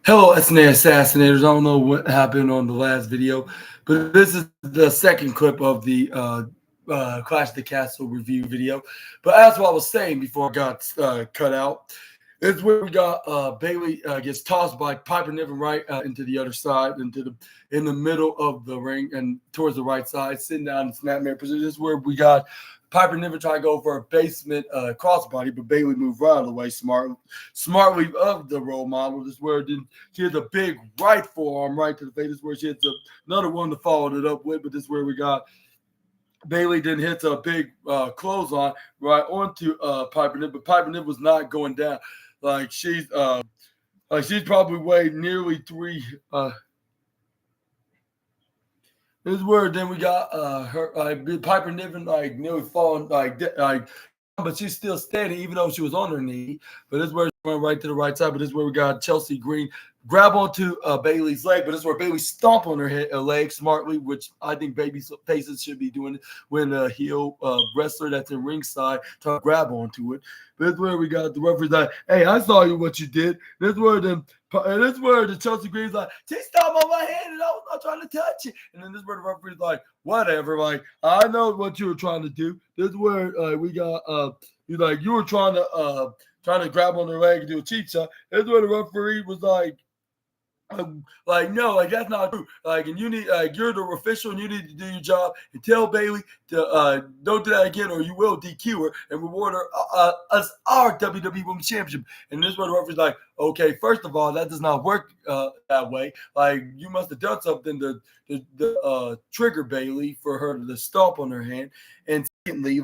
Hello, SNA assassinators. I don't know what happened on the last video, but this is the second clip of the Clash of the Castle review video. But as what I was saying before I got cut out, is where we got Bailey gets tossed by Piper Niven right into the other side, in the middle of the ring and towards the right side, sitting down in snapmare position. This is where we got Piper Niven trying to go for a basement crossbody, but Bailey moved right out of the way smartly of the role model. This is where she hits a big right forearm right to the face. This is where she hits another one to follow it up with, but this is where we got Bailey then hits a big clothesline right onto Piper Niven, but Piper Niven was not going down. She's probably weighed nearly three. This is where then we got her Piper Niven nearly falling but she's still standing even though she was on her knee. But this is where she went right to the right side. But this is where we got Chelsea Green grab onto Bailey's leg. But this is where Bailey stomp on her leg smartly, which I think baby faces should be doing when a heel wrestler that's in ringside try to grab onto it. But this is where we got the referee's like, "Hey, I saw you what you did." This is where the Chelsea Green's like, "She stomped on my hand and I was not trying to touch it." And then this is where the referee's like, "Whatever, I know what you were trying to do." This is where we got he's like, "You were trying to grab on her leg and do a cheat shot." This is where the referee was no, that's not true. And you need, you're the official, and you need to do your job and tell Bailey to don't do that again, or you will DQ her and reward her us our WWE Women's Championship. And this is where the referee's like, "Okay, first of all, that does not work that way. You must have done something to trigger Bailey for her to stomp on her hand. And secondly,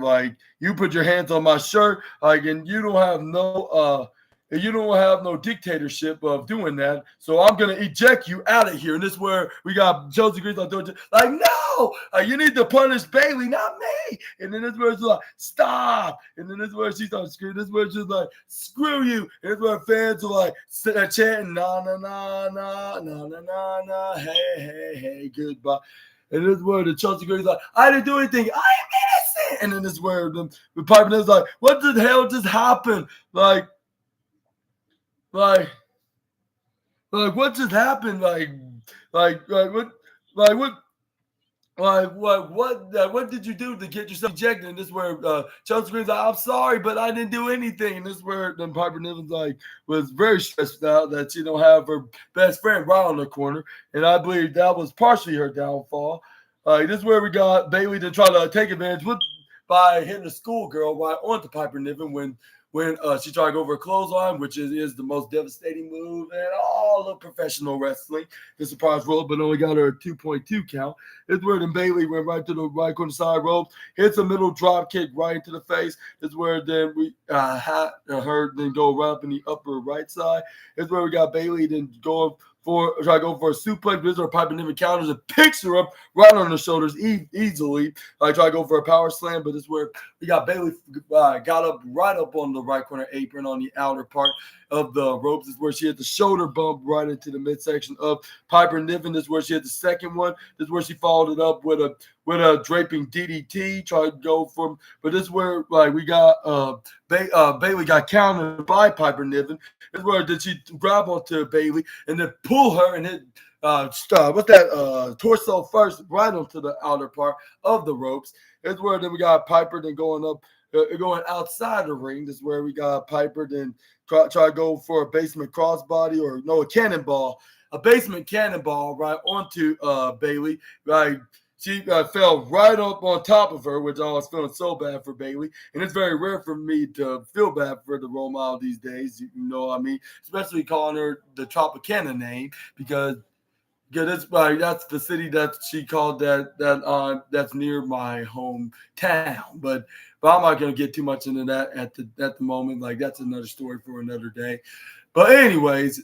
you put your hands on my shirt, and you don't have no." You don't have no dictatorship of doing that, so I'm gonna eject you out of here. And this is where we got Chelsea Green no, you need to punish Bailey, not me. And then this is where she's like, "Stop!" And then this is where she starts screaming. This is where she's like, "Screw you!" And this is where fans are chanting, "Na na na na na na na na, hey, goodbye." And this is where the Chelsea Green's like, "I didn't do anything. I am innocent." And then this is where the Piper Niven's like, "What the hell just happened?" What just happened? What did you do to get yourself ejected? And this is where Chelsea Green's like, "I'm sorry, but I didn't do anything." And this is where then Piper Niven's was very stressed out that she don't have her best friend right on the corner. And I believe that was partially her downfall. This is where we got Bailey to try to take advantage by hitting a schoolgirl right onto Piper Niven when she tried to go over a clothesline, which is the most devastating move in all of professional wrestling. The surprise roll, but only got her a 2.2 count. This is where then Bailey went right to the right corner side rope, hits a middle drop kick right into the face. This is where then we had her then go right up in the upper right side. This is where we got Bailey then try to go for a suplex. This is where Piper Niven counters and picks her up right on the shoulders easily. Try to go for a power slam, but this is where we got Bailey got up right up on the right corner apron on the outer part of the ropes. This is where she hit the shoulder bump right into the midsection of Piper Niven. This is where she hit the second one. This is where she followed it up with a draping DDT. Tried to go for, but this is where we got Bailey got countered by Piper Niven. This is where did she grab onto Bailey and then pull her and hit torso first right onto the outer part of the ropes. This is where then we got Piper then going outside the ring. This is where we got Piper then try to go for a basement crossbody a cannonball, a basement cannonball right onto Bailey. She fell right up on top of her, which I was feeling so bad for Bailey. And it's very rare for me to feel bad for the role model these days, you know what I mean? Especially calling her the Tropicana name because that's the city that she called that's near my hometown. But I'm not going to get too much into that at the moment. That's another story for another day. But anyways,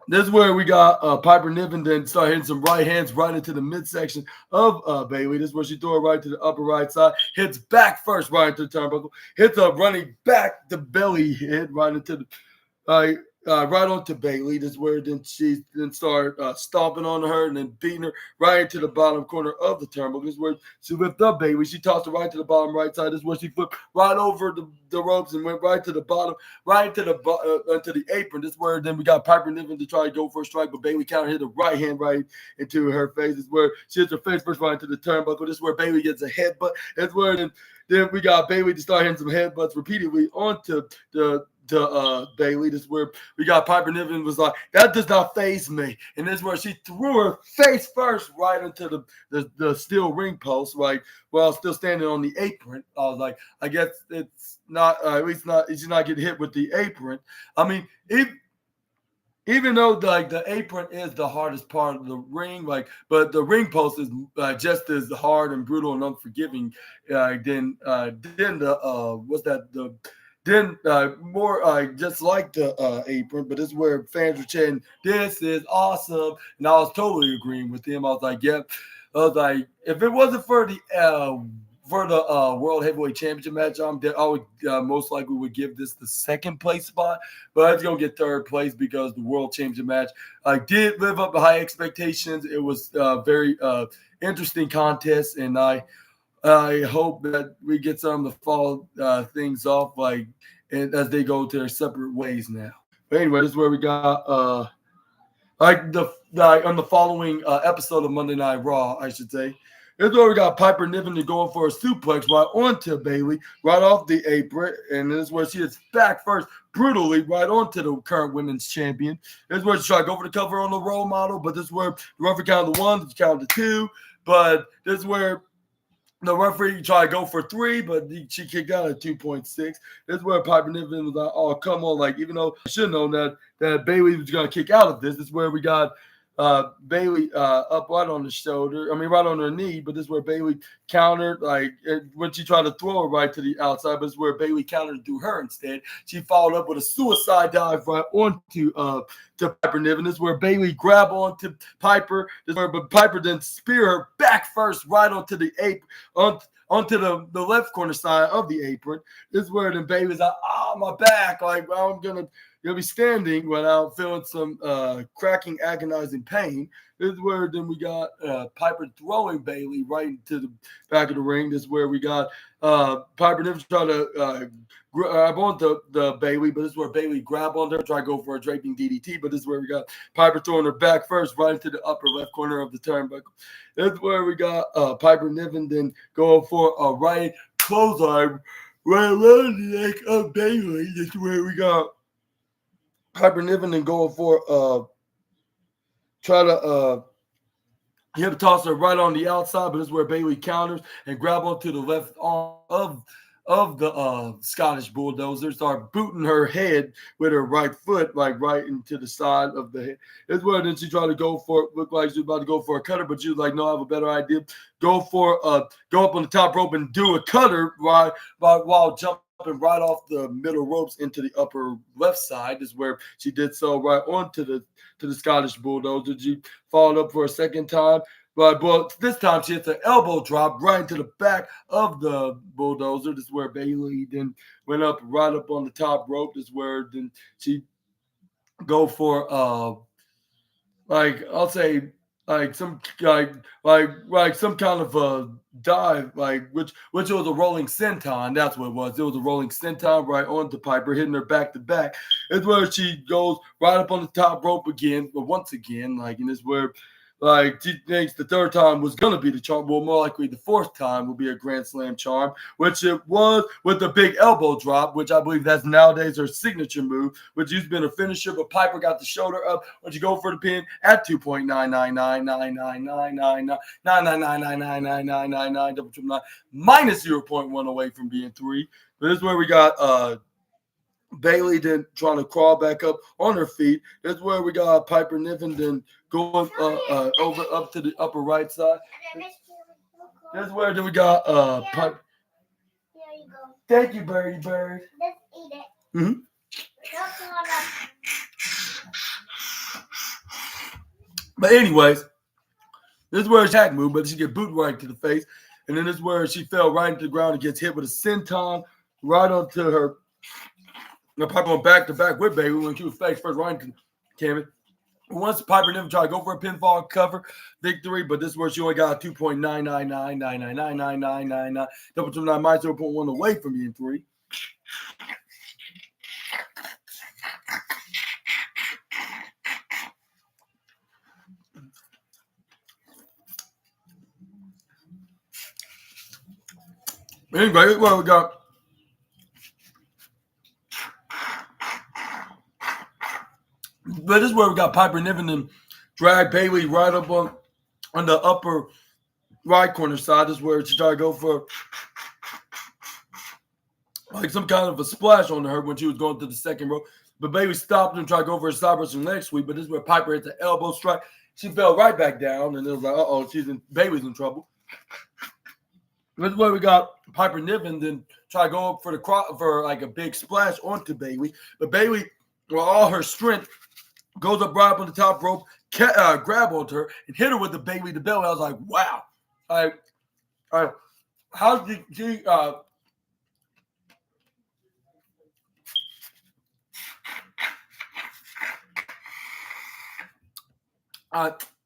this is where we got Piper Niven then start hitting some right hands right into the midsection of Bailey. This is where she threw it right to the upper right side. Hits back first right into the turnbuckle. Hits a running back the belly hit right into right onto Bailey. This is where then she then started stomping on her and then beating her right into the bottom corner of the turnbuckle. This is where she lifted up Bailey. She tossed her right to the bottom right side. This is where she flipped right over the ropes and went right to the bottom, right into the apron. This is where then we got Piper Niven to try to go for a strike, but Bailey counter hit a right hand right into her face. This is where she hits her face first right into the turnbuckle. This is where Bailey gets a headbutt. That's where then we got Bailey to start hitting some headbutts repeatedly onto Bailey. This is where we got Piper Niven was like, that does not faze me. And this is where she threw her face first right into the steel ring post, right, while still standing on the apron. I was like, I guess it's not, at least not, she's not getting hit with the apron. I mean, even though the apron is the hardest part of the ring, but the ring post is just as hard and brutal and unforgiving than the what's that the then more just like the apron. But this is where fans were chanting, "This is awesome," and I was totally agreeing with him. I was like, "Yep." I was like, if it wasn't for the World Heavyweight Championship match, I would most likely would give this the second place spot, but it's gonna get third place because the World Championship match did live up to high expectations. It was a very interesting contest, and I hope that we get some to follow things off and as they go to their separate ways now. But anyway, this is where we got on the following episode of Monday Night Raw, I should say. This is where we got Piper Niven going for a suplex right onto Bailey, right off the apron. And this is where she is back first, brutally, right onto the current women's champion. This is where she tried to go for the cover on the role model, but this is where the referee counted the one, counted the two. But this is where the referee tried to go for three, but she kicked out at 2.6. This is where Piper Niven was like, oh, come on. Even though I should have known that Bailey was going to kick out of this. This is where we got Bailey up right on the shoulder. I mean, right on her knee. But this is where Bailey countered, when she tried to throw her right to the outside. But this is where Bailey countered to her instead. She followed up with a suicide dive right onto to Piper Niven. This is where Bailey grabbed onto Piper. But Piper then spear her back first right onto the apron, onto the left corner side of the apron. This is where then Bailey's like, oh, my back. I'm going to be standing without feeling some cracking, agonizing pain. This is where then we got Piper throwing Bailey right into the back of the ring. This is where we got Piper Niven trying to grab onto the Bailey, but this is where Bailey grabbed onto her, try to go for a draping DDT, but this is where we got Piper throwing her back first right into the upper left corner of the turnbuckle. This is where we got Piper Niven then going for a right clothesline right around the neck of Bailey. This is where we got Piper Niven and going for try to hip toss her right on the outside, but this is where Bailey counters and grab onto the left arm of the Scottish Bulldozer, start booting her head with her right foot, right into the side of the head. This is where then she tried to go for, looked like she was about to go for a cutter, but she was like, no, I have a better idea. Go up on the top rope and do a cutter while jumping right off the middle ropes into the upper left side. Is where she did so right onto the Scottish Bulldozer. She followed up for a second time. But this time she hits an elbow drop right into the back of the Bulldozer. This is where Bailey then went right up on the top rope. This is where then she go for I'll say some kind of a dive, which was a rolling senton. That's what it was. It was a rolling senton right onto Piper, hitting her back to back. It's where she goes right up on the top rope again, but once again, and this where she thinks the third time was going to be the charm. Well, more likely the fourth time will be a Grand Slam charm, which it was with the big elbow drop, which I believe that's nowadays her signature move, which used to be a finisher, but Piper got the shoulder up when she go for the pin at 2.999999999999999 minus 0.1 away from being 3. But this is where we got Bailey then trying to crawl back up on her feet. That's where we got Piper Niven then going over up to the upper right side. That's where then we got Piper. Here you go. Thank you, Birdie Bird. Let's eat it. Mm-hmm. But anyways, this is where she attack move, but she get booted right to the face. And then this is where she fell right into the ground and gets hit with a senton right onto her Piper went back to back with Bailey when she was face first right into Cammy. Once Piper never tried to go for a pinfall cover victory, but this is where she only got a 2.99999999999. Double 29 minus 0.1 away from being 3. Anyway, well, we got. But this is where we got Piper Niven and drag Bailey right up on the upper right corner side. This is where she tried to go for like some kind of a splash on her when she was going to the second row. But Bailey stopped and tried to go for a side Russian leg sweep. But this is where Piper hit the elbow strike. She fell right back down, and it was like, Bailey's in trouble. This is where we got Piper Niven then try to go up for like a big splash onto Bailey. But Bailey, with all her strength, goes up right up on the top rope, grab onto her, and hit her with the Bailey to belly. I was like, wow. How did she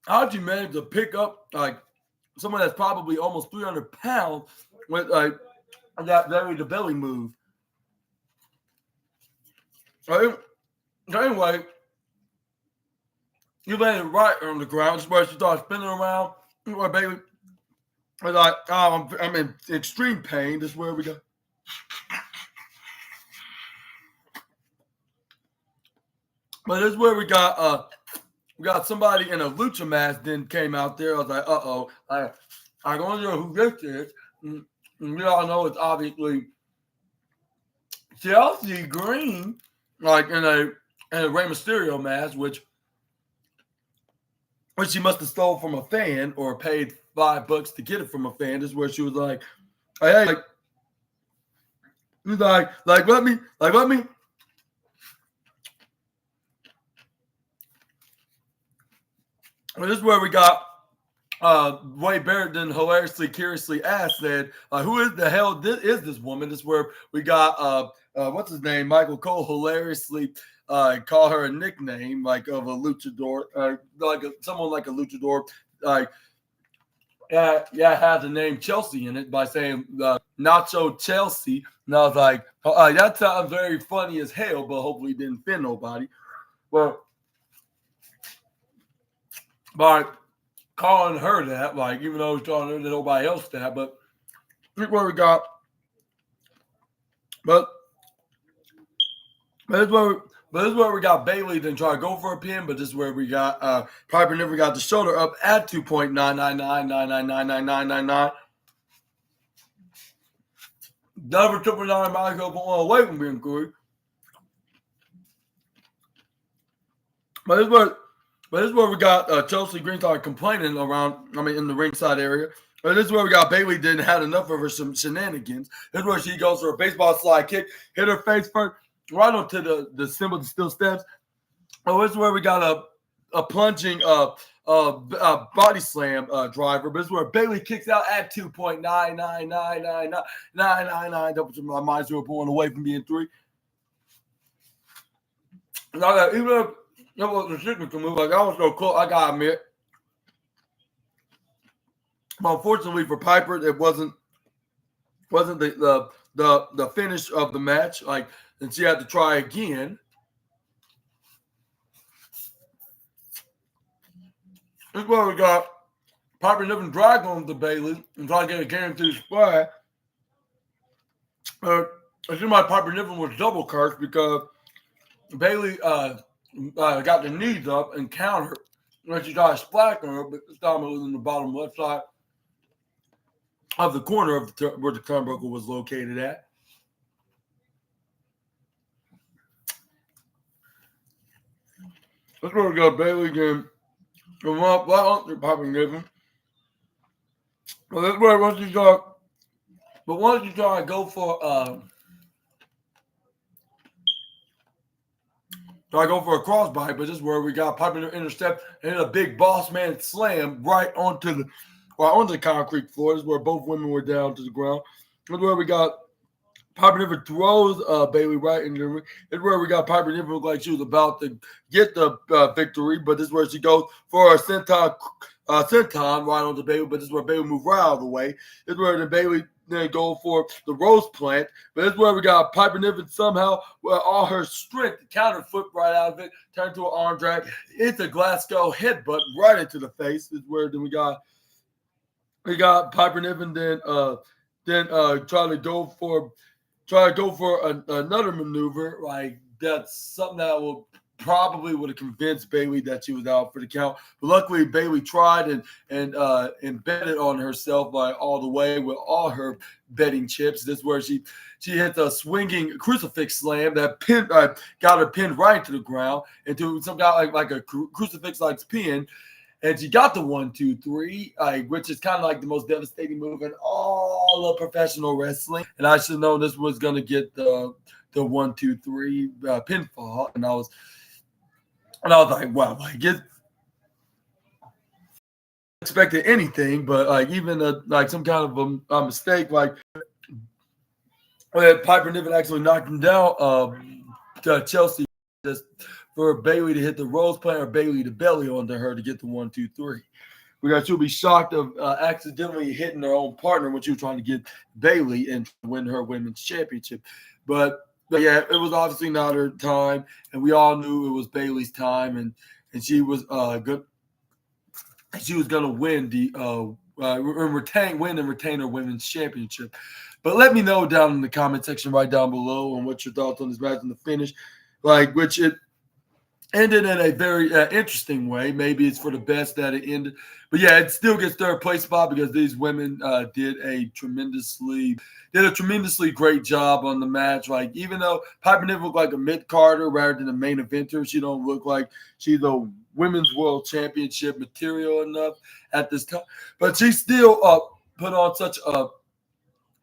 how'd you manage to pick up like someone that's probably almost 300 pounds with like that Bailey to belly move? Anyway, you landed right on the ground. This is where she started spinning around. Where Bailey was like, oh, I'm in extreme pain. This is where we go. But this is where we got somebody in a lucha mask then came out there. I was like, I don't know who this is. And we all know it's obviously Chelsea Green, like in a Rey Mysterio mask, which she must have stole from a fan or paid $5 to get it from a fan. This is where she was like, hey, let me. Well, this is where we got Wade Barrett then hilariously, curiously asked, said, who is the hell is this woman? This is where we got, what's his name? Michael Cole hilariously call her a nickname like of a luchador, someone like a luchador, has the name Chelsea in it by saying Nacho Chelsea. And I was like, that sounds very funny as hell, but hopefully it didn't offend nobody. Well, by calling her that, like, even though he's calling her to nobody else that, but look where we got. But this is where we got Bailey then try to go for a pin, but this is where we got Piper never got the shoulder up at 2.999999999. Never 999 miles go on away from being good. But this is where we got Chelsea Green started complaining in the ringside area. But this is where we got Bailey didn't had enough of her some shenanigans. This is where she goes for a baseball slide kick, hit her face first, right onto the symbol that still steps. Oh, this is where we got a plunging body slam driver. But this is where Bailey kicks out at 2.9999999. Double to my mind 0.1 away from being 3. Now, even if that was a signature move, like I was so close, I gotta admit. But unfortunately for Piper, it wasn't the finish of the match. Like, and she had to try again. This is where we got Piper never drag on the Bailey and try to get a guaranteed spot. It seemed like Piper Niven was double cursed because Bailey got the knees up and countered when she tried to splash on her, but this time it was in the bottom left side of the corner of where the turnbuckle was located at. That's where we got Bailey again. Come up, Piper Niven. Well, that's where once you try to go for a crossbody, but this is where we got Piper intercept and a big boss man slam right onto the concrete floor. This is where both women were down to the ground. This is where we got Piper Niven throws Bailey right in the ring. This is where we got Piper Niven look like she was about to get the victory, but this is where she goes for a senton right onto Bailey, but this is where Bailey moved right out of the way. This is where the Bailey then go for the rose plant, but this is where we got Piper Niven somehow, with all her strength, counter foot right out of it, turned to an arm drag. It's a Glasgow headbutt right into the face. This is where then we got Piper Niven then try to go for another maneuver. Like that's something that will probably would have convinced Bailey that she was out for the count. But luckily, Bailey tried and betted on herself by all the way with all her betting chips. This is where she hits a swinging crucifix slam that got her pinned right to the ground into some guy like a crucifix like pin. And she got the 1, 2, 3, which is kind of like the most devastating move in all of professional wrestling. And I should have known this was going to get the 1, 2, 3 pinfall. And I was like, wow, like it expected anything, but like even like some kind of a mistake, like Piper Niven actually knocked him down. Chelsea just for Bailey to hit the rose plant or Bailey to belly onto her to get the 1, 2, 3. She'll be shocked of accidentally hitting her own partner when she was trying to get Bailey and win her women's championship. But yeah, it was obviously not her time, and we all knew it was Bailey's time, and she was good. She was going to win retain her women's championship. But let me know down in the comment section right down below on what your thoughts on this match and the finish, which it ended in a very interesting way. Maybe it's for the best that it ended. But yeah, it still gets third place spot because these women did a tremendously great job on the match. Like, even though Piper Niven looked like a mid-carder rather than a main eventer, she don't look like she's the women's world championship material enough at this time. But she still put on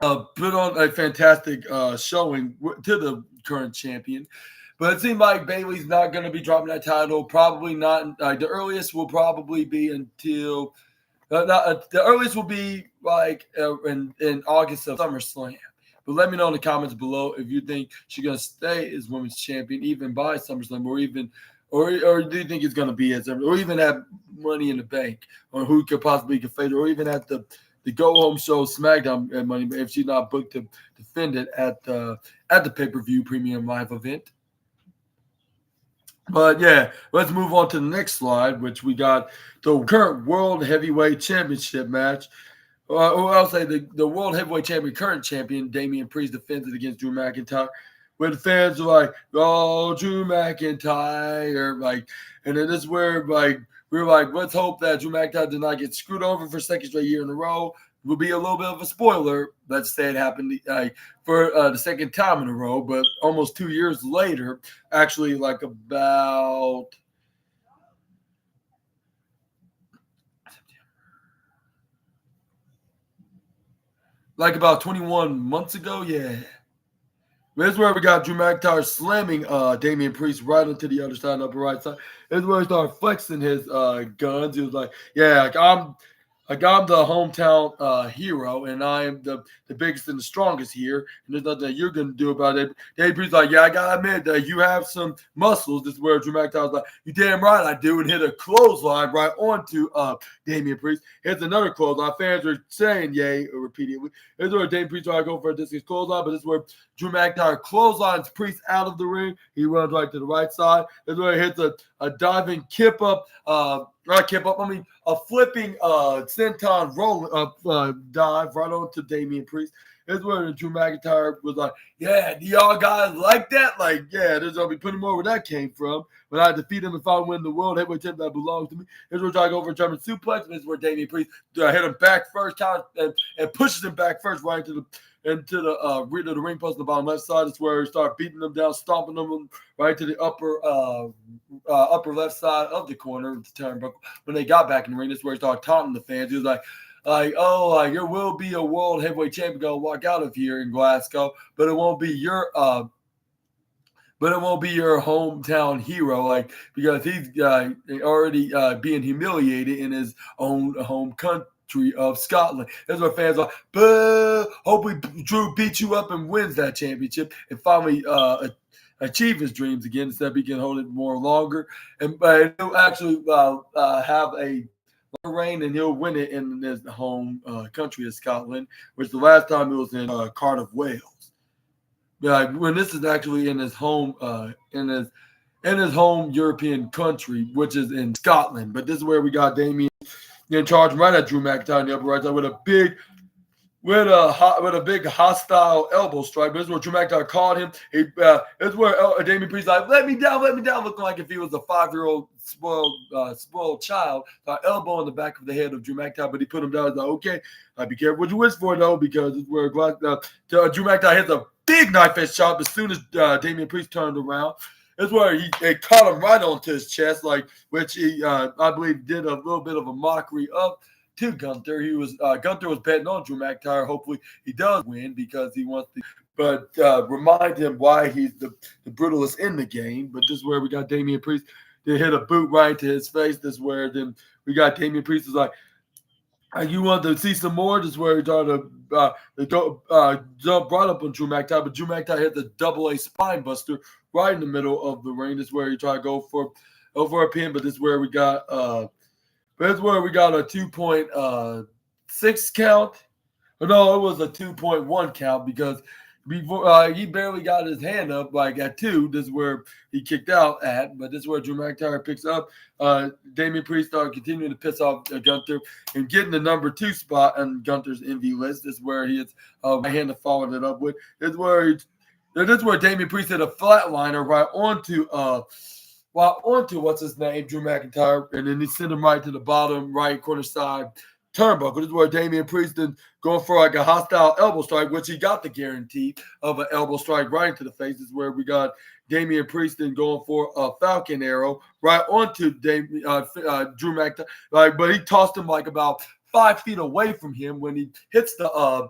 a fantastic showing to the current champion. But it seems like Bailey's not going to be dropping that title. Probably not. The earliest will probably be until the earliest will be like in August of SummerSlam. But let me know in the comments below if you think she's going to stay as women's champion even by SummerSlam, or do you think it's going to be or even have Money in the Bank, or who could possibly defend her, or even at the go home show SmackDown Money, if she's not booked to defend it at the pay-per-view premium live event. But yeah, let's move on to the next slide, which we got the current World Heavyweight Championship match. I'll say the World Heavyweight Champion, current champion, Damian Priest defends it against Drew McIntyre. Where the fans are like, "Oh, Drew McIntyre!" And then this is where we were like, let's hope that Drew McIntyre did not get screwed over for second straight year in a row. Will be a little bit of a spoiler. Let's say it happened for the second time in a row, but almost 2 years later, actually about 21 months ago. Yeah. This is where we got Drew McIntyre slamming Damian Priest right onto the other side, upper right side. This is where he started flexing his guns. He was like, yeah, I'm the hometown hero, and I am the biggest and the strongest here, and there's nothing that you're going to do about it. Damian Priest's like, yeah, I got to admit that you have some muscles. This is where Drew McIntyre's like, you damn right I do, and hit a clothesline right onto Damian Priest. Hits another clothesline. Fans are saying yay repeatedly. This is where Damian Priest tried to go for a distance clothesline, but this is where Drew McIntyre clotheslines Priest out of the ring. He runs right to the right side. This is where he hits a diving kip up, a flipping senton roll dive right onto Damian Priest. This is where Drew McIntyre was like, yeah, do y'all guys like that? Like, yeah, there's going to be plenty more where that came from. When I defeat him, if I win the World Heavyweight Championship that belongs to me. This is where I try to go for a German suplex. This is where Damian Priest hit him back first, and pushes him back first right into the ring post on the bottom left side. It's where he started beating them down, stomping them right to the upper left side of the corner, the turnbuckle. When they got back in the ring, this is where he started taunting the fans. He was like, there will be a World Heavyweight Champion going to walk out of here in Glasgow, but it won't be your hometown hero, because he's already being humiliated in his own home country of Scotland. That's where fans are. But hopefully Drew beats you up and wins that championship and finally achieve his dreams again instead of he can hold it more longer. And he'll actually have a reign and he'll win it in his home country of Scotland, which the last time it was in Cardiff, Wales. When this is actually in his home in his home European country, which is in Scotland. But this is where we got Damien in charge right at Drew McIntyre in the upper right side with a big hostile elbow strike. But this is where Drew McIntyre caught him. This is where Damian Priest like, let me down, looking like if he was a 5-year-old spoiled child. Elbow in the back of the head of Drew McIntyre, but he put him down. He's like, okay, be careful what you wish for, though, because it's where Drew McIntyre hits a big knife edge shot as soon as Damian Priest turned around. That's where he caught him right onto his chest, which he, I believe, did a little bit of a mockery of to Gunther. Gunther was betting on Drew McIntyre. Hopefully, he does win because he wants to, but remind him why he's the brutalist in the game. But this is where we got Damian Priest. They hit a boot right to his face. This is where then we got Damian Priest is like, you want to see some more? This is where he tried to jump right up on Drew McIntyre, but Drew McIntyre hit the double A spine buster right in the middle of the ring. This is where he tried to go for a pin, but this is where we got a 2.6 count. No, it was a 2.1 count because before he barely got his hand up at 2. This is where he kicked out at, but this is where Drew McIntyre picks up. Damian Priest started continuing to piss off Gunther and getting the number 2 spot on Gunther's envy list. This is where he hits right hand to follow it up with. This is where Damian Priest hit a flatliner right onto what's his name, Drew McIntyre, and then he sent him right to the bottom right corner side turnbuckle. This is where Damian Priest then going for a hostile elbow strike, which he got the guarantee of an elbow strike right into the face. This is where we got Damian Priest then going for a Falcon Arrow right onto Drew McIntyre. But he tossed him about 5 feet away from him when he hits the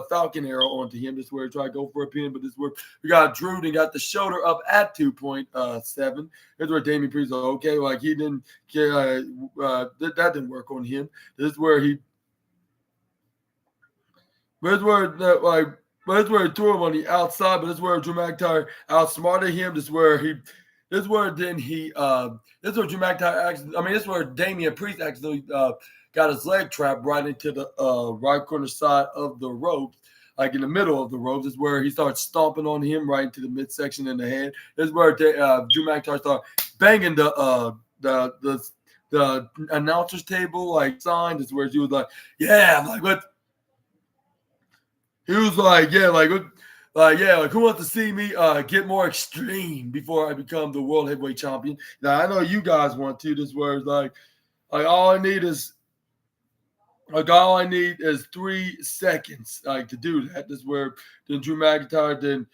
Falcon Arrow onto him. This is where he tried to go for a pin, but this is where we got Drew and got the shoulder up at 2.7. Here's where Damian Priest was okay, he didn't care. That didn't work on him. This is where he. This is where he threw him on the outside, but this is where Drew McIntyre outsmarted him. This is where Drew McIntyre this is where Damian Priest actually got his leg trapped right into the right corner side of the ropes, in the middle of the ropes. This is where he starts stomping on him right into the midsection in the head. This is where Drew McIntyre started banging the announcer's table sign. This is where he was like, yeah, I'm like, what? He was like, yeah, who wants to see me get more extreme before I become the world heavyweight champion? Now I know you guys want to. This is where it's all I need is 3 seconds to do that. This is where then Drew McIntyre then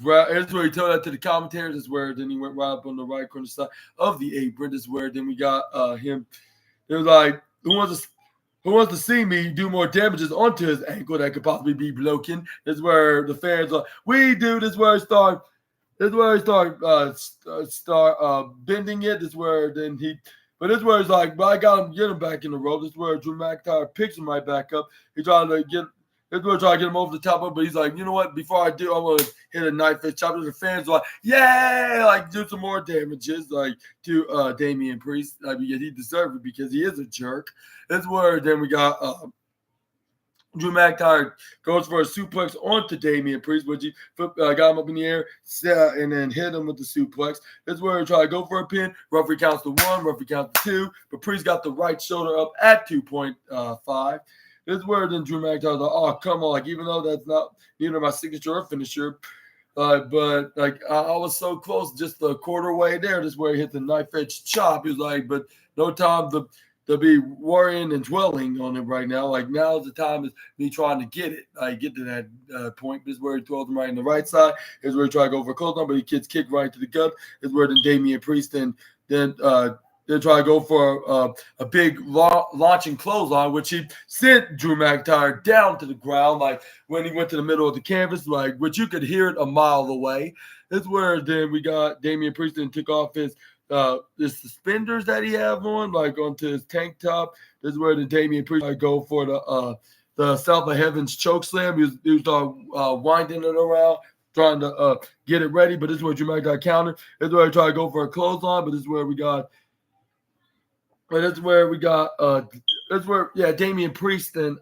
grab. This is where he told that to the commentators. This is where then he went right up on the right corner side of the apron. This is where then we got him. It was like, who wants to see me do more damages onto his ankle that could possibly be broken? This is where the fans are. We do. This is where he start. This is where he start bending it. This is where then he. But this is where he's like, but I got him, get him back in the rope. This is where Drew McIntyre picks him right back up. He's trying to get. This is where trying to get him over the top of it, but he's like, you know what? Before I do, I want to hit a knife edge chop. The fans are like, yeah, do some more damages, to Damian Priest. Because he deserved it because he is a jerk. This is where then we got Drew McIntyre goes for a suplex onto Damian Priest, which he got him up in the air, and then hit him with the suplex. This is where he tried to go for a pin. Referee counts to 1, referee counts to 2, but Priest got the right shoulder up at 2.5. This is where then Drew McIntyre's like, oh, come on. Even though that's not neither my signature or finisher, but I was so close, just a quarter way there. This is where he hit the knife edge chop. He was like, but no time to be worrying and dwelling on it right now. Now is the time is me trying to get it. Get to that point. This is where he throws him right in the right side. This is where he tried to go for a close on, but he gets kicked right to the gut. This is where then Damian Priest then try to go for a big launching clothesline, which he sent Drew McIntyre down to the ground, when he went to the middle of the canvas, which you could hear it a mile away. This is where then we got Damian Priest and took off his the suspenders that he have on, like onto his tank top. This is where the Damian Priest go for the South of Heaven's choke slam. He was winding it around, trying to get it ready. But this is where Drew McIntyre counter. This is where he tried to go for a clothesline. But this is where we got. But this is where we got. This is where Damian Priest and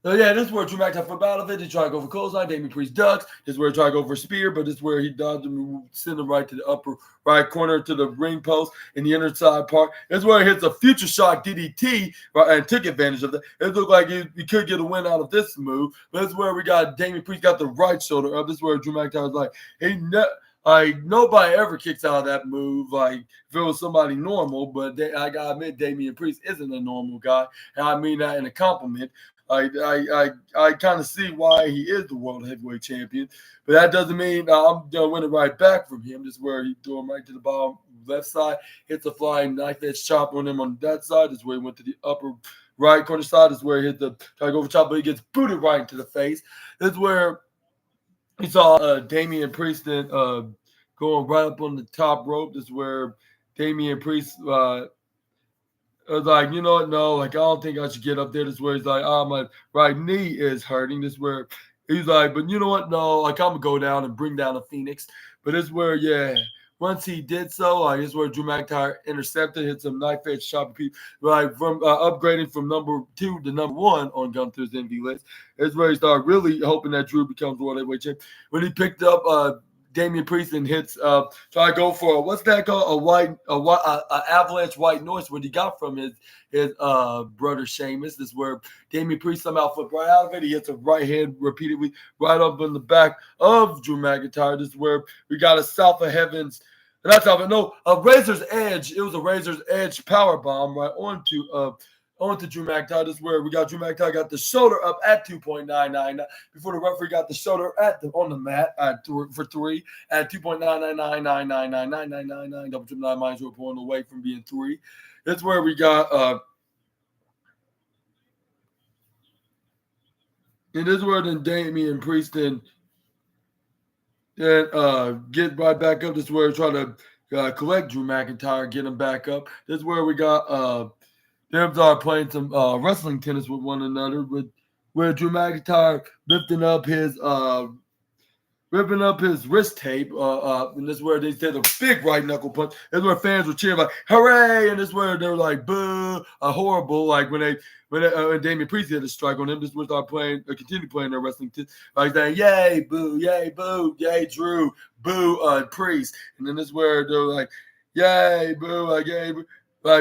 this is where Drew McIntyre flip out of it. He tried to go for clothesline. Damian Priest ducks. This is where he tried to go for a spear, but this is where he dodged him, send him right to the upper right corner to the ring post in the inner side part. This is where he hits a future shock DDT and took advantage of that. It looked like he could get a win out of this move, but this is where we got Damian Priest got the right shoulder up. This is where Drew McIntyre was like, nobody ever kicks out of that move, like if it was somebody normal, but I gotta admit, Damian Priest isn't a normal guy, and I mean that in a compliment. I kind of see why he is the world heavyweight champion, but that doesn't mean I'm gonna win it right back from him. This is where he threw him right to the bottom left side, hits a flying knife edge chop on him on that side. This is where he went to the upper right corner side. This is where he hit the try to go for chop, but he gets booted right into the face. This is where he saw Damian Priest then going right up on the top rope. This is where Damian Priest I was like, you know what? No, like I don't think I should get up there. This is where he's like, my right knee is hurting. This is where he's like, but you know what? No, like I'm gonna go down and bring down a Phoenix. But this is where, once he did so, this is where Drew McIntyre intercepted, hit some knife edge chop, like from upgrading from number 2 to number 1 on Gunther's envy list. This is where he started really hoping that Drew becomes world heavyweight champion. When he picked up Damian Priest and hits try to go for what's that called? A avalanche white noise, what he got from his brother Sheamus. This is where Damian Priest somehow flipped right out of it. He hits a right hand repeatedly right up in the back of Drew McIntyre. This is where we got a South of Heaven's a Razor's Edge. It was a Razor's Edge power bomb right onto Drew McIntyre. This is where we got Drew McIntyre got the shoulder up at 2.999 before the referee got the shoulder on the mat for 3 at 2.999999999 double triple 9 minus 0.1 away from being 3. That's where we got and this is where then Damian Priest then get right back up. This is where we try to collect Drew McIntyre, get him back up. This is where we got them are playing some wrestling tennis with one another, where Drew McIntyre ripping up his wrist tape, and this is where they did a big right knuckle punch. This is where fans were cheering like "Hooray!" and this is where they were like "Boo!" Horrible. Like when Damian Priest had a strike on him, this was continue playing their wrestling tennis, like saying "Yay, boo! Yay, boo! Yay, Drew! Boo, Priest!" And then this is where they're like "Yay, boo! Yay!" Boo.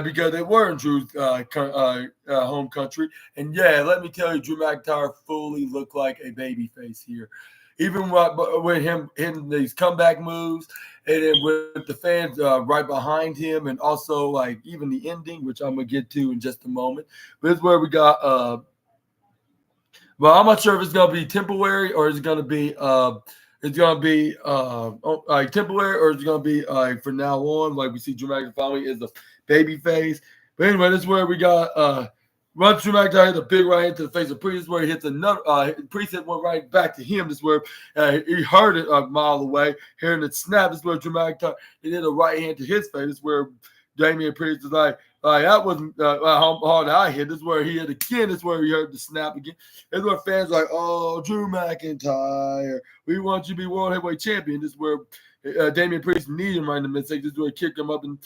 Because they were in Drew's home country. And let me tell you, Drew McIntyre fully looked like a baby face here. Even with him hitting these comeback moves, and then with the fans right behind him, and also like even the ending, which I'm gonna get to in just a moment. But this is where we got well, I'm not sure if it's gonna be temporary or is it gonna be temporary, or it's gonna be for now on, like we see Drew McIntyre finally is a baby face. But anyway, this is where we got once Drew McIntyre hit a big right hand to the face of Priest. This is where he hits another Priest hit one right back to him. This is where he heard it a mile away, hearing it snap. This is where Drew McIntyre he did a right hand to his face. This is where Damian Priest is like that wasn't how hard I hit. This is where he hit again. This is where he heard the snap again. This is where fans are like, oh, Drew McIntyre, we want you to be world heavyweight champion. This is where Damian Priest kneed him right in the midsection. This is where he kicked him up in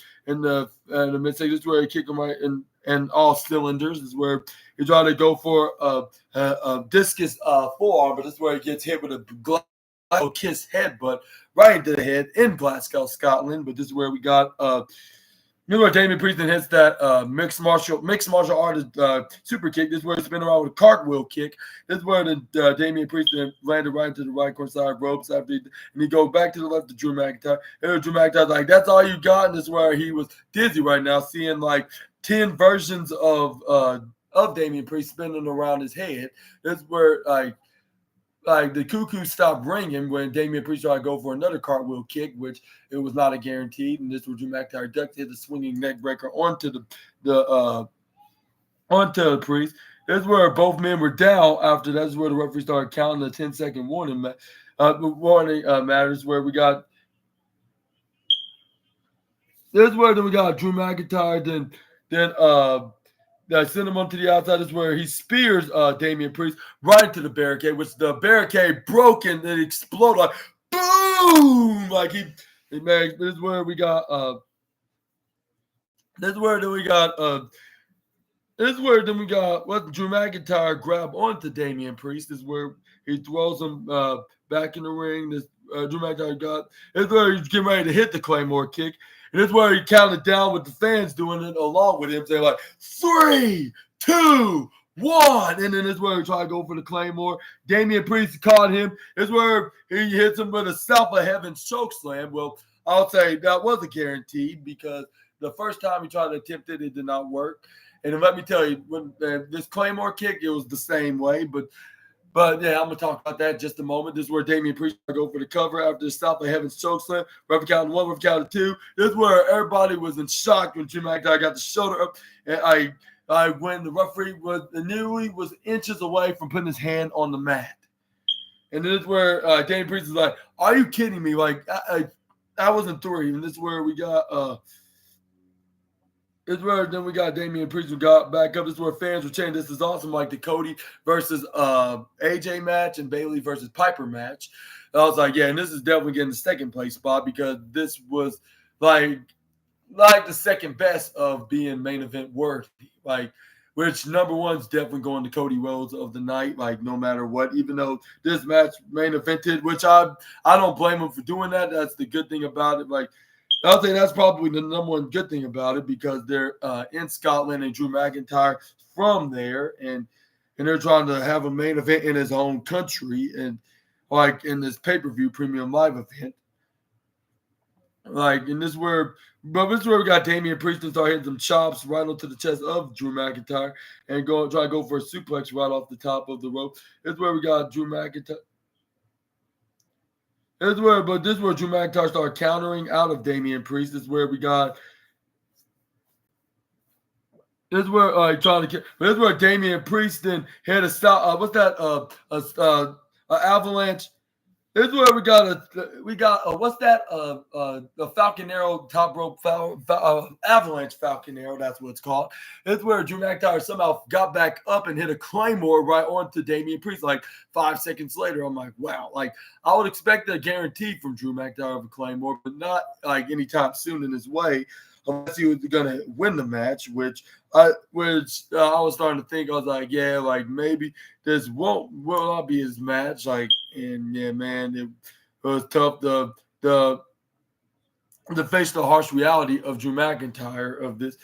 the midsection. This is where he kicked him right in all cylinders. This is where he tried to go for a discus forearm, but this is where he gets hit with a Glasgow kiss headbutt right into the head in Glasgow, Scotland. But this is where we got Damian Priest then hits that mixed martial artist super kick. This is where he spin around with a cartwheel kick. This is where the Damian Priest then landed right into the right corner side ropes and he goes back to the left to Drew McIntyre. And Drew McIntyre's like, that's all you got? And this is where he was dizzy right now, seeing like 10 versions of Damian Priest spinning around his head. This is where like the cuckoo stopped ringing when Damian Priest tried to go for another cartwheel kick, which it was not a guaranteed. And this was Drew McIntyre ducked, hit the swinging neck breaker onto the Priest. This is where both men were down. After that is where the referee started counting the 10-second warning matters. Where we got This is where then we got Drew McIntyre. Then I send him onto the outside. This is where he spears Damian Priest right into the barricade, which the barricade broke and it exploded like boom. Like he made. This is where we got. This is where then we got. This is where then we got what Drew McIntyre grab onto Damian Priest. This is where he throws him back in the ring. This Drew McIntyre got. This is where he's getting ready to hit the Claymore kick. And this is where he counted down with the fans doing it along with him, saying like 3, 2, 1. And then this is where he tried to go for the Claymore. Damian Priest caught him. This is where he hits him with a South of Heaven choke slam. Well, I'll say that was a guarantee because the first time he tried to attempt it, it did not work. And let me tell you, when this Claymore kick, it was the same way. But yeah, I'm going to talk about that in just a moment. This is where Damian Priest go for the cover after the South of Heaven's chokeslam. Ref counting 1, ref counting 2. This is where everybody was in shock when Drew McIntyre got the shoulder up. And when the referee was inches away from putting his hand on the mat. And this is where Damian Priest is like, are you kidding me? Like, I wasn't 3. And this is where we got This is where then we got Damian Priest who got back up. This is where fans were chanting. This is awesome, like the Cody versus AJ match and Bayley versus Piper match. And I was like, yeah, and this is definitely getting the second place spot because this was like the second best of being main event worthy. Like, which number one's definitely going to Cody Rhodes of the night, like no matter what. Even though this match main evented, which I don't blame him for doing that. That's the good thing about it. Like, I'll say that's probably the number one good thing about it because they're in Scotland and Drew McIntyre from there, and they're trying to have a main event in his own country and like in this pay-per-view premium live event. Like, and this is where we got Damian Priest and start hitting some chops right onto the chest of Drew McIntyre and try to go for a suplex right off the top of the rope. This is where we got Drew McIntyre. This is where Drew McIntyre started countering out of Damian Priest. This is where we got. This is where trying to. This is where Damian Priest then had a stop. What's that? Avalanche. This is where we got what's that? The Falcon Arrow top rope avalanche Falcon Arrow. That's what it's called. This is where Drew McIntyre somehow got back up and hit a Claymore right onto Damian Priest. Like 5 seconds later, I'm like, wow. Like I would expect a guarantee from Drew McIntyre of a Claymore, but not like anytime soon in his way, unless he was going to win the match. Which I was starting to think. I was like, yeah, like maybe this will not be his match. Like. And yeah, man, it was tough to face the harsh reality of Drew McIntyre of this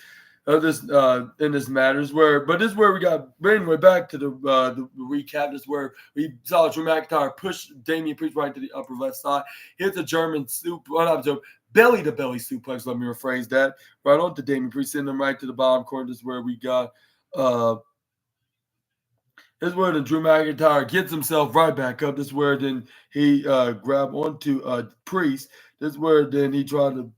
in this matters but this is where we got anyway back to the recap. This is where we saw Drew McIntyre push Damian Priest right to the upper left side, hits a German belly to belly suplex. Let me rephrase that right onto Damian Priest, sending him right to the bottom corner. This is where we got. This is where then Drew McIntyre gets himself right back up. This is where then he grabbed onto Priest. This is where then he tried to.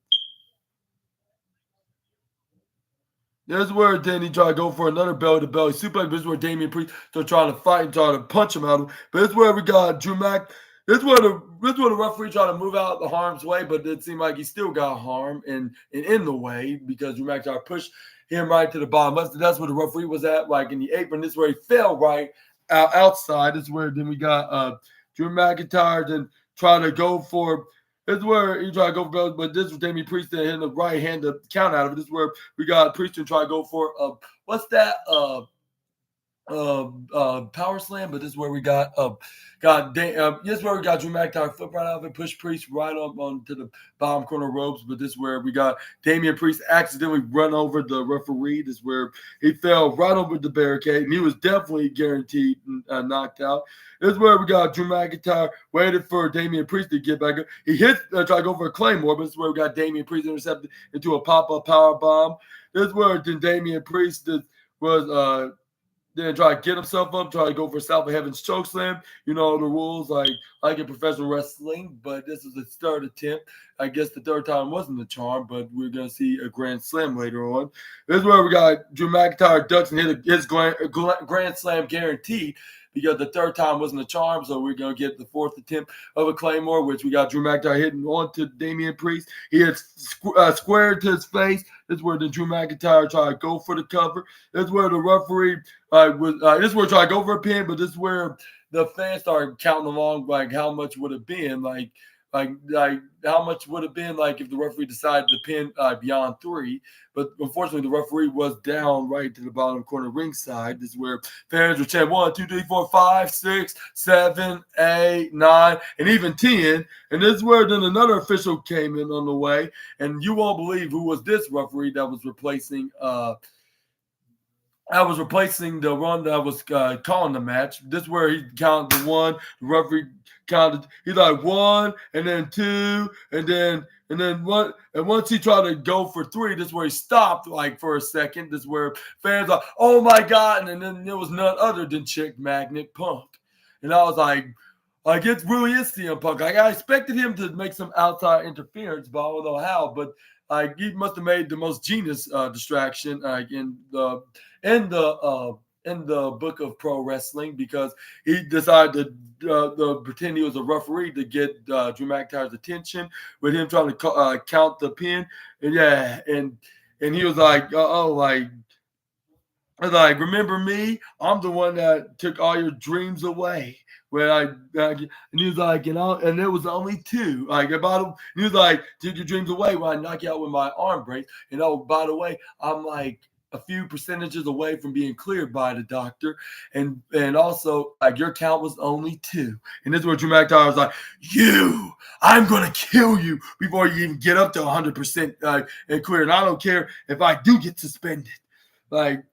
This is where then he tried to go for another belly-to-belly suplex. This is where Damian Priest started trying to fight and try to punch him out of. But this is where we got Drew Mac. This is where the referee tried to move out the harm's way, but it seemed like he still got harm and in the way because Drew McIntyre pushed him right to the bottom. That's where the referee was at, like in the apron. This is where he fell right outside. This is where then we got Drew McIntyre then trying to go for. This is where he tried to go for, but this was Damian Priest that hitting the right hand to count out of it. This is where we got Priest to try to go for what's that? Power slam, but this is where we got this is where we got Drew McIntyre flip right out of it, push Priest right up onto the bottom corner ropes. But this is where we got Damian Priest accidentally run over the referee. This is where he fell right over the barricade, and he was definitely guaranteed knocked out. This is where we got Drew McIntyre waited for Damian Priest to get back up. He hit tried to go for a Claymore, but this is where we got Damian Priest intercepted into a pop-up power bomb. This is where Damian Priest was then try to get himself up, try to go for South of Heaven's chokeslam. You know the rules, like in professional wrestling. But this is his third attempt. I guess the third time wasn't the charm, but we're gonna see a grand slam later on. This is where we got Drew McIntyre ducks and hit his grand slam guaranteed because the third time wasn't a charm. So we're gonna get the fourth attempt of a Claymore, which we got Drew McIntyre hitting on to Damian Priest. He hits square to his face. This is where the Drew McIntyre tried to go for the cover. This is where the referee this is where try to go for a pin, but this is where the fans started counting along, like how much would have been, like how much would have been like if the referee decided to pin beyond 3. But unfortunately, the referee was down right to the bottom corner ringside. This is where fans were chanting 1, 2, 3, 4, 5, 6, 7, 8, 9, and even 10. And this is where then another official came in on the way, and you won't believe who was this referee that was replacing the one that was calling the match. This is where he counted the 1. The referee counted. He's like 1, and then 2, and then 1. And once he tried to go for 3, this is where he stopped like for a second. This is where fans are, oh my God! And then there was none other than Chick Magnet Punk. And I was like it really is CM Punk. Like I expected him to make some outside interference, but I don't know how. But he must have made the most genius distraction in the book of pro wrestling, because he decided to pretend he was a referee to get Drew McIntyre's attention with him trying to count the pin. And he was like, remember me? I'm the one that took all your dreams away. And he was like, and there was only 2. Like about, he was like, took your dreams away when I knock you out with my arm break. And oh, by the way, I'm like a few percentages away from being cleared by the doctor, and also like your count was only 2. And this is where Drew McIntyre was like, I'm gonna kill you before you even get up to 100% and clear. And I don't care if I do get suspended. Like.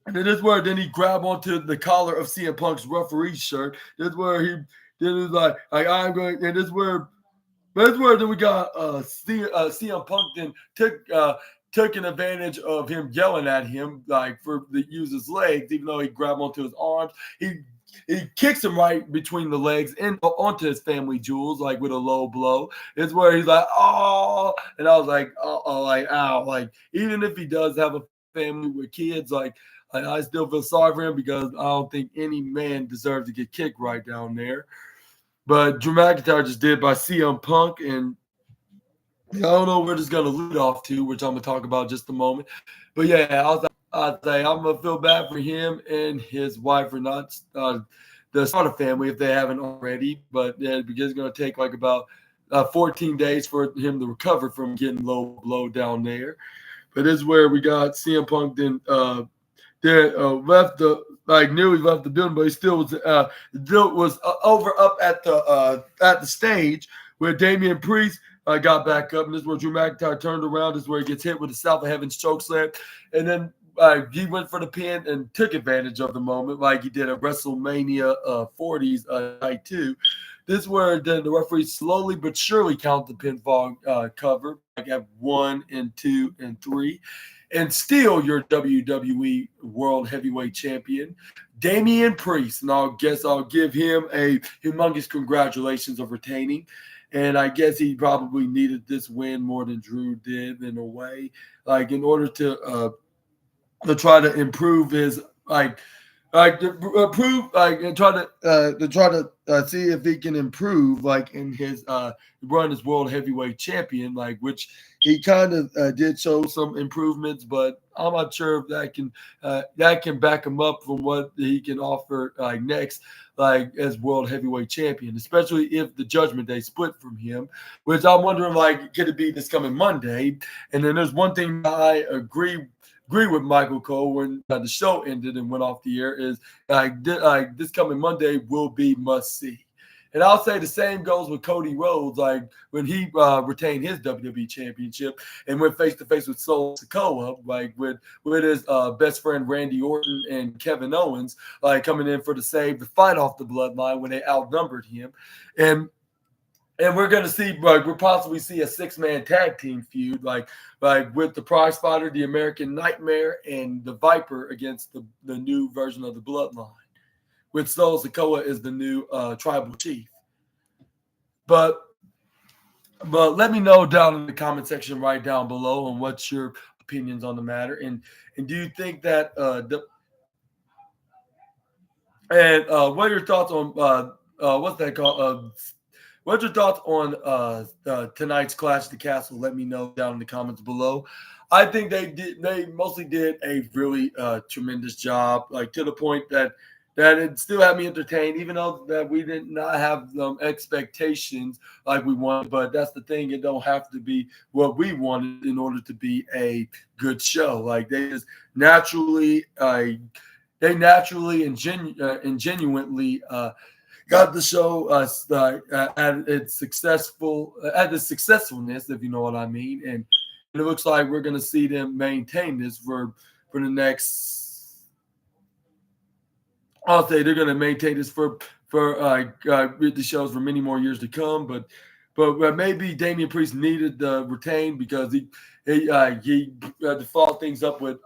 And then this is where then he grabbed onto the collar of CM Punk's referee shirt. This is where he was like I'm going. And this is where then we got CM Punk then took an advantage of him yelling at him like for the use his legs, even though he grabbed onto his arms. He kicks him right between the legs and onto his family jewels, like with a low blow. It's where he's like, oh, and I was like, ow, like even if he does have a family with kids, like I still feel sorry for him, because I don't think any man deserves to get kicked right down there. But Drew McIntyre just did by CM Punk, and I don't know where this is going to lead off to, which I'm going to talk about in just a moment. But yeah, I'd say I'm going to feel bad for him and his wife for not the Starter family if they haven't already. But yeah, because it's going to take like about 14 days for him to recover from getting low blow down there. But this is where we got CM Punk then nearly left the building, but he still was over up at the stage where Damian Priest got back up, and this is where Drew McIntyre turned around. This is where he gets hit with the South of Heaven's chokeslam, and then he went for the pin and took advantage of the moment, like he did at WrestleMania 40's night 2. This is where then the referee slowly but surely count the pinfall cover, like at 1 and 2 and 3. And still your WWE World Heavyweight Champion, Damian Priest. And I'll give him a humongous congratulations of retaining. And I guess he probably needed this win more than Drew did in a way, like in order to try to improve his and try to see if he can improve like in his run as World Heavyweight Champion, like which he kind of did show some improvements, but I'm not sure if that can back him up from what he can offer next, like as World Heavyweight Champion, especially if the Judgment Day split from him, which I'm wondering like could it be this coming Monday? And then there's one thing I agree with Michael Cole when the show ended and went off the air is this coming Monday will be must see. And I'll say the same goes with Cody Rhodes, like when he retained his WWE Championship and went face to face with Solo Sikoa, like with his best friend Randy Orton and Kevin Owens, like coming in for the save to fight off the Bloodline when they outnumbered him, and we're going to see, we'll possibly see a 6-man tag team feud, like with the Prize Fighter, the American Nightmare, and the Viper against the new version of the Bloodline, with Solo Sikoa is the new tribal chief. But let me know down in the comment section right down below on what's your opinions on the matter, and do you think that And what are your thoughts on what's that called? What's your thoughts on tonight's Clash of the Castle? Let me know down in the comments below. I think they mostly did a really tremendous job, like to the point that it still had me entertained, even though that we did not have expectations like we wanted. But that's the thing; it don't have to be what we wanted in order to be a good show. Like they naturally and genuinely got the show at its successfulness, if you know what I mean. And it looks like we're going to see them maintain this for the next. I'll say they're going to maintain this for the shows for many more years to come. But maybe Damian Priest needed the retain because he to follow things up with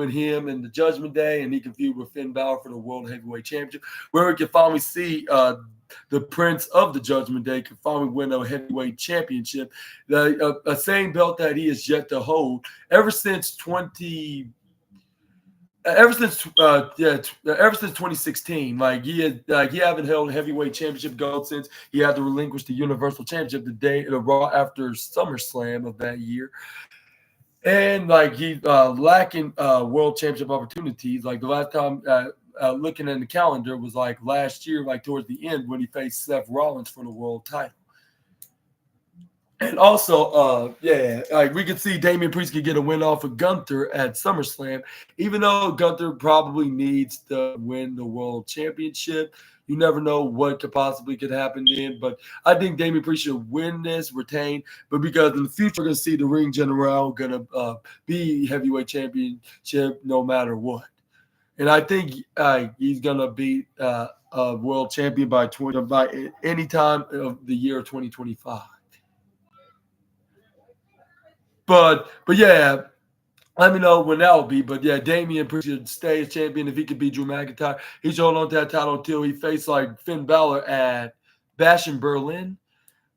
him and the Judgment Day, and he can feud with Finn Balor for the World Heavyweight Championship, where we can finally see the Prince of the Judgment Day can finally win a heavyweight championship, a same belt that he has yet to hold ever since 2016. Like he haven't held heavyweight championship gold since he had to relinquish the Universal Championship the Raw after SummerSlam of that year. And like he's lacking world championship opportunities. Like the last time looking at the calendar was like last year, like towards the end when he faced Seth Rollins for the world title. And also, like we could see Damian Priest could get a win off of Gunther at SummerSlam, even though Gunther probably needs to win the world championship. You never know what could happen then. But I think Damian Priest should win this, retain. But because in the future, we're going to see the Ring General going to be heavyweight championship no matter what. And I think he's going to beat a world champion by any time of the year 2025. But yeah, let me know when that will be. But yeah, Damian Priest should stay as champion if he could beat Drew McIntyre. He's holding on to that title until he faced like Finn Balor at Bash in Berlin.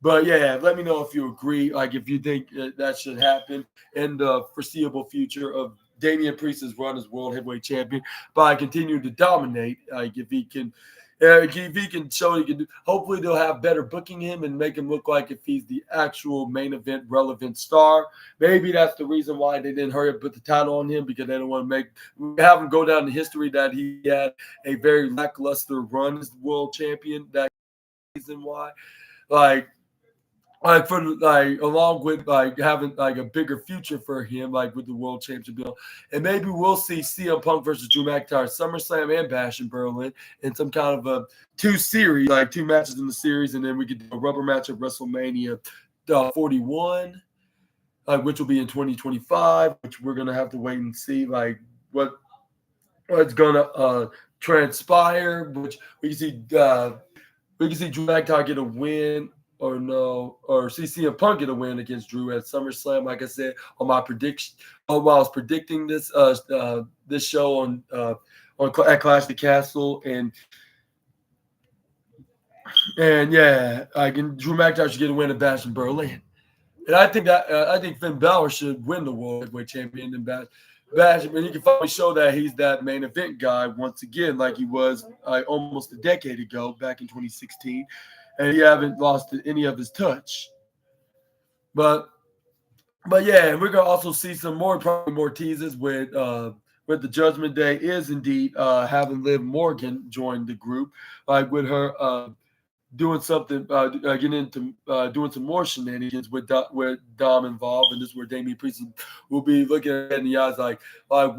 But yeah, let me know if you agree, like if you think that should happen in the foreseeable future of Damian Priest's run as world heavyweight champion by continuing to dominate. Like if he can show he can do, hopefully they'll have better booking him and make him look like if he's the actual main event relevant star. Maybe that's the reason why they didn't hurry up put the title on him, because they don't want to have him go down in history that he had a very lackluster run as world champion. That reason why, along with like having like a bigger future for him, like with the world championship bill. And maybe we'll see CM Punk versus Drew McIntyre SummerSlam and Bash in Berlin in some kind of a two matches in the series, and then we could do a rubber match at WrestleMania 41, which will be in 2025, which we're gonna have to wait and see like what's gonna transpire, which we can see Drew McIntyre get a win or see CM Punk get a win against Drew at SummerSlam. Like I said on my prediction, while I was predicting this this show on at Clash of the Castle, and yeah, Drew McIntyre should get a win at Bash in Berlin. And I think Finn Balor should win the World Heavyweight Champion in Bash. And he can finally show that he's that main event guy once again, like he was almost a decade ago, back in 2016. And he haven't lost any of his touch. But yeah, we're gonna also see probably more teases with the Judgment Day is indeed having Liv Morgan join the group, like with her doing something, getting into doing some more shenanigans with Dom involved, and this is where Damian Priest will be looking at in the eyes like if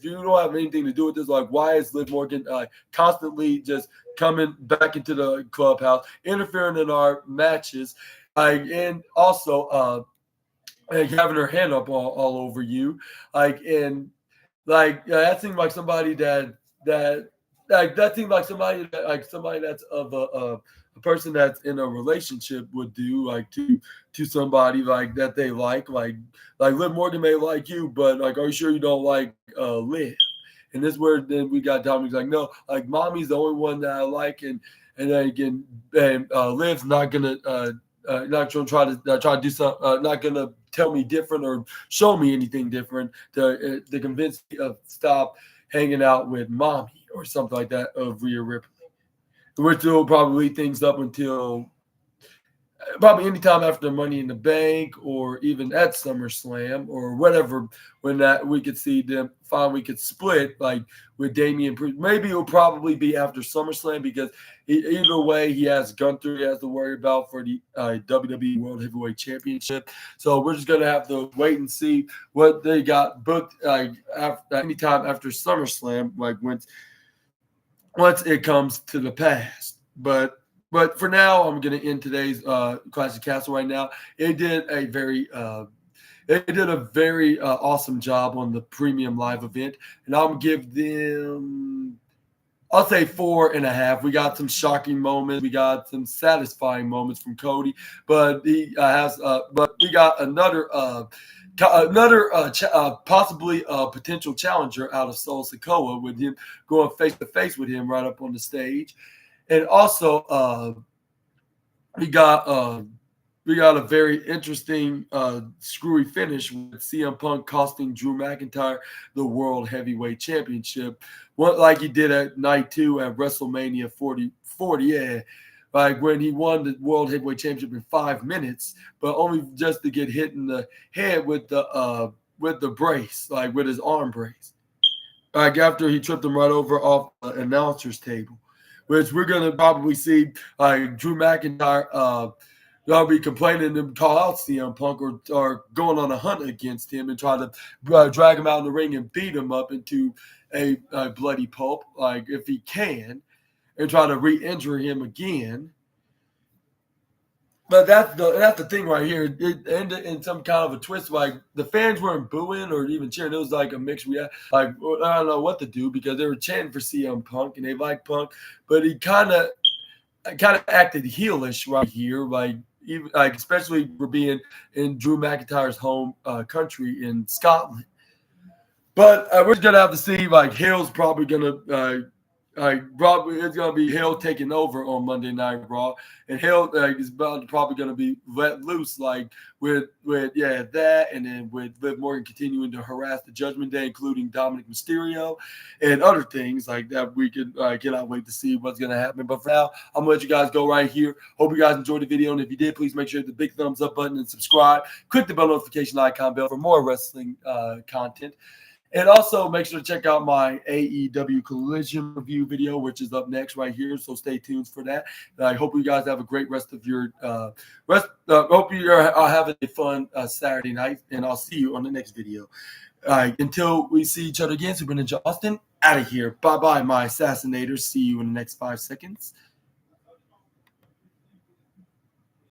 you don't have anything to do with this, like why is Liv Morgan constantly just coming back into the clubhouse, interfering in our matches, and also having her hand up all over you, that seemed like somebody that seems like somebody that's of a person that's in a relationship would do, like to somebody like that they like Liv Morgan may like you, but like, are you sure you don't like Liv? And this is where then we got Dominic's like, no, like mommy's the only one that I like, and then again, Liv's not gonna not gonna try to do something, not gonna tell me different or show me anything different to convince me of stop hanging out with mommy or something like that of Rhea Ripley, which will probably lead things up until probably anytime after Money in the Bank or even at SummerSlam or whatever, when that we could see them finally could split like with Damian Priest. Maybe it'll probably be after SummerSlam because either way he has Gunther he has to worry about for the WWE World Heavyweight Championship. So we're just gonna have to wait and see what they got booked after anytime after SummerSlam, like once it comes to the past. But for now, I'm going to end today's Classic Castle right now. It did a very awesome job on the premium live event, and I'm going to give them, I'll say 4.5. We got some shocking moments, we got some satisfying moments from Cody, but he but we got another possibly potential challenger out of Sol Sikoa with him going face to face with him right up on the stage. And also, we got a very interesting screwy finish with CM Punk costing Drew McIntyre the World Heavyweight Championship, like he did at Night 2 at WrestleMania 40, yeah, like when he won the World Heavyweight Championship in 5 minutes, but only just to get hit in the head with the brace, like with his arm brace, like after he tripped him right over off the announcer's table. Which we're gonna probably see like Drew McIntyre they'll be complaining and call out CM Punk or going on a hunt against him and try to drag him out in the ring and beat him up into a bloody pulp, like if he can, and try to re-injure him again. But that's the thing right here. It ended in some kind of a twist. Like the fans weren't booing or even cheering. It was like a mixed reaction. Like I don't know what to do because they were chanting for CM Punk and they like Punk, but he kind of acted heelish right here. Like even like especially for being in Drew McIntyre's home country in Scotland. But we're just gonna have to see. Like Hill's probably gonna. Probably it's gonna be Hill taking over on Monday Night Raw, and Hill is probably gonna be let loose, like with that, and then with Liv Morgan continuing to harass the Judgment Day, including Dominic Mysterio, and other things like that. We can cannot wait to see what's gonna happen. But for now, I'm gonna let you guys go right here. Hope you guys enjoyed the video, and if you did, please make sure to hit the big thumbs up button and subscribe. Click the bell notification icon bell for more wrestling content. And also make sure to check out my AEW Collision review video, which is up next right here. So stay tuned for that. And I hope you guys have a great rest of your hope you are having a fun Saturday night. And I'll see you on the next video. All right, until we see each other again, Super Ninja Austin out of here. Bye bye, my assassinators. See you in the next 5 seconds.